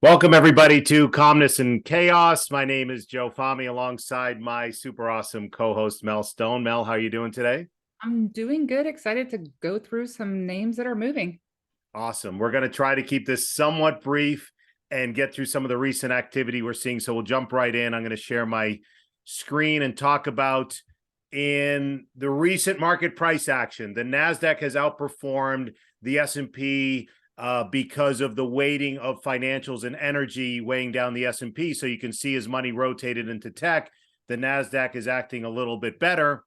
Welcome everybody to Calmness and Chaos. My name is Joe Fahmy alongside my super awesome co-host Mel Stone. Mel, how are you doing today? I'm doing good. Excited to go through some names that are moving. Awesome. We're going to try to keep this somewhat brief and get through some of the recent activity we're seeing. So we'll jump right in. I'm going to share my screen and talk about in the recent market price action. The NASDAQ has outperformed the S&P because of the weighting of financials and energy weighing down the S&P. So you can see as money rotated into tech, the NASDAQ is acting a little bit better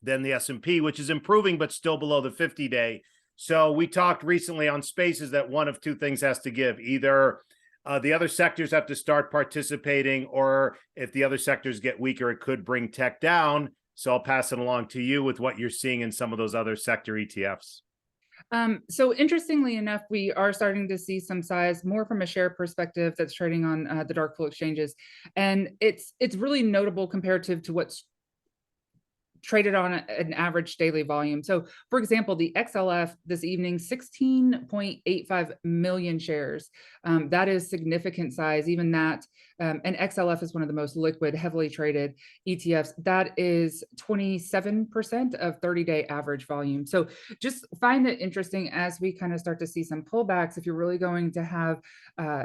than the S&P, which is improving, but still below the 50-day. So we talked recently on Spaces that one of two things has to give. Either the other sectors have to start participating, or if the other sectors get weaker, it could bring tech down. So I'll pass it along to you with what you're seeing in some of those other sector ETFs. So interestingly enough, we are starting to see some size more from a share perspective that's trading on the dark pool exchanges, and it's really notable comparative to what's traded on an average daily volume. So, for example, the XLF this evening, 16.85 million shares. That is significant size. Even that, and XLF is one of the most liquid, heavily traded ETFs. That is 27% of 30-day average volume. So, just find it interesting as we kind of start to see some pullbacks. If you're really going to have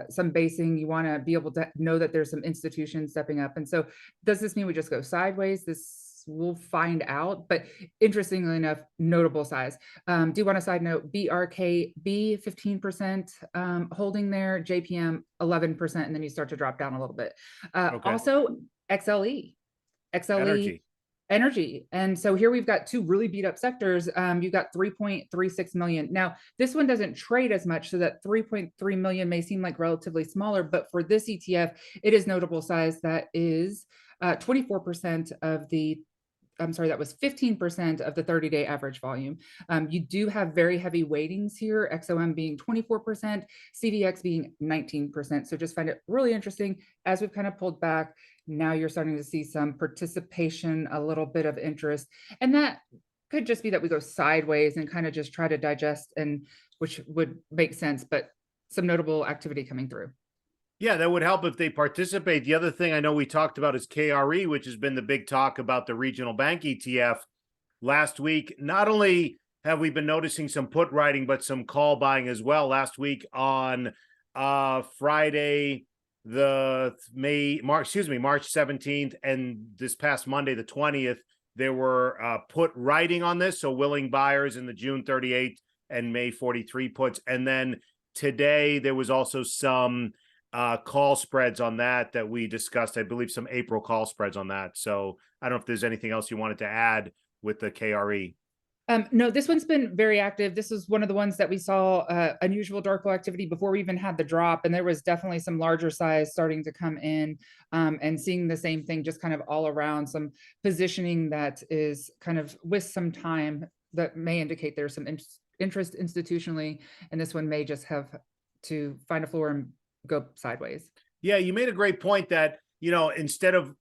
some basing, you want to be able to know that there's some institutions stepping up. And so, does this mean we just go sideways? We'll find out, but interestingly enough, notable size. Do you want a side note? BRKB 15% holding there, JPM 11%, and then you start to drop down a little bit. Okay. Also, XLE, XLE Energy. energy. And so here we've got two really beat up sectors. You've got 3.36 million. Now, this one doesn't trade as much, so that 3.3 million may seem like relatively smaller, but for this ETF, it is notable size. That is 24% of the I'm sorry, that was 15% of the 30-day average volume. You do have very heavy weightings here, XOM being 24%, CVX being 19%. So just find it really interesting as we've kind of pulled back. Now you're starting to see some participation, a little bit of interest. And that could just be that we go sideways and kind of just try to digest, and which would make sense, but some notable activity coming through. Yeah, that would help if they participate. The other thing I know we talked about is KRE, which has been the big talk about the regional bank ETF last week. Not only have we been noticing some put writing, but some call buying as well. Last week on Friday, March 17th, and this past Monday, the 20th, there were put writing on this. So willing buyers in the June 38 and May 43 puts. And then today there was also some call spreads on that we discussed. I believe some April call spreads on that. So I don't know if there's anything else you wanted to add with the KRE. No, this one's been very active. This was one of the ones that we saw unusual dark pool activity before we even had the drop, and there was definitely some larger size starting to come in, and seeing the same thing just kind of all around, some positioning that is kind of with some time that may indicate there's some interest institutionally, and this one may just have to find a floor and go sideways. Yeah, you made a great point that, instead of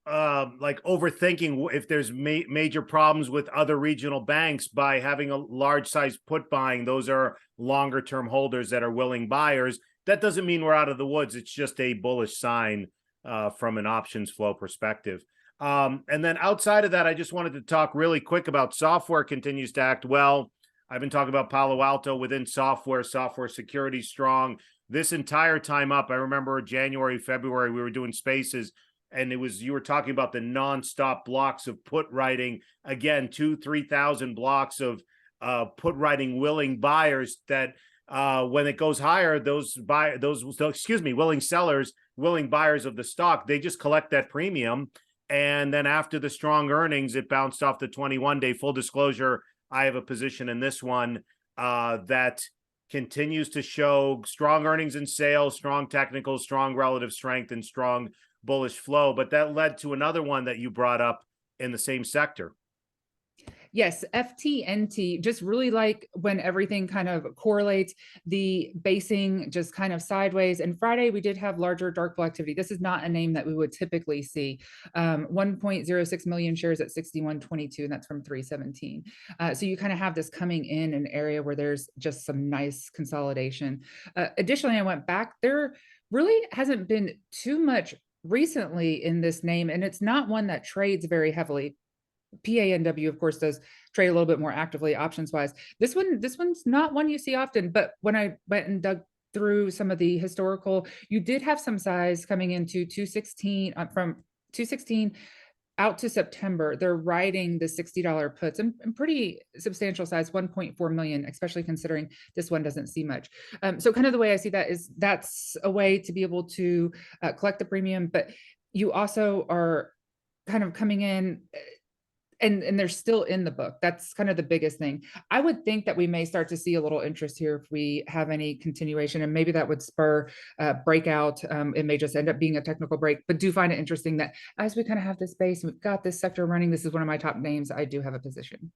like overthinking if there's major problems with other regional banks, by having a large size put buying, those are longer term holders that are willing buyers. That doesn't mean we're out of the woods. It's just a bullish sign from an options flow perspective. And then outside of that, I just wanted to talk really quick about software continues to act well. I've been talking about Palo Alto within software security strong this entire time up. I remember January, February, we were doing Spaces, and you were talking about the nonstop blocks of put writing. Again, 3,000 blocks of put writing willing buyers that when it goes higher, willing sellers, willing buyers of the stock, they just collect that premium. And then after the strong earnings, it bounced off the 21-day. Full disclosure, I have a position in this one that continues to show strong earnings and sales, strong technicals, strong relative strength, and strong bullish flow. But that led to another one that you brought up in the same sector. Yes, FTNT, just really like when everything kind of correlates, the basing just kind of sideways. And Friday, we did have larger dark pool activity. This is not a name that we would typically see. 1.06 million shares at 61.22, and that's from 317. So you kind of have this coming in an area where there's just some nice consolidation. Additionally, I went back there. really hasn't been too much recently in this name, and it's not one that trades very heavily. PANW, of course, does trade a little bit more actively options wise. This one's not one you see often, but when I went and dug through some of the historical, you did have some size coming into 216 from 216 out to September. They're riding the $60 puts and pretty substantial size, 1.4 million, especially considering this one doesn't see much. So kind of the way I see that is that's a way to be able to collect the premium, but you also are kind of coming in and they're still in the book. That's kind of the biggest thing. I would think that we may start to see a little interest here if we have any continuation, and maybe that would spur breakout. It may just end up being a technical break, but do find it interesting that as we kind of have this base and we've got this sector running, this is one of my top names. I do have a position.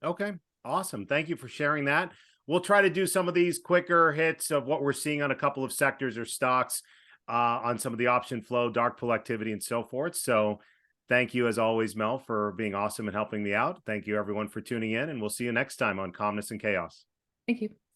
Okay, awesome. Thank you for sharing that. We'll try to do some of these quicker hits of what we're seeing on a couple of sectors or stocks on some of the option flow, dark pool activity, and so forth. So thank you, as always, Mel, for being awesome and helping me out. Thank you, everyone, for tuning in, and we'll see you next time on Calmness and Chaos. Thank you.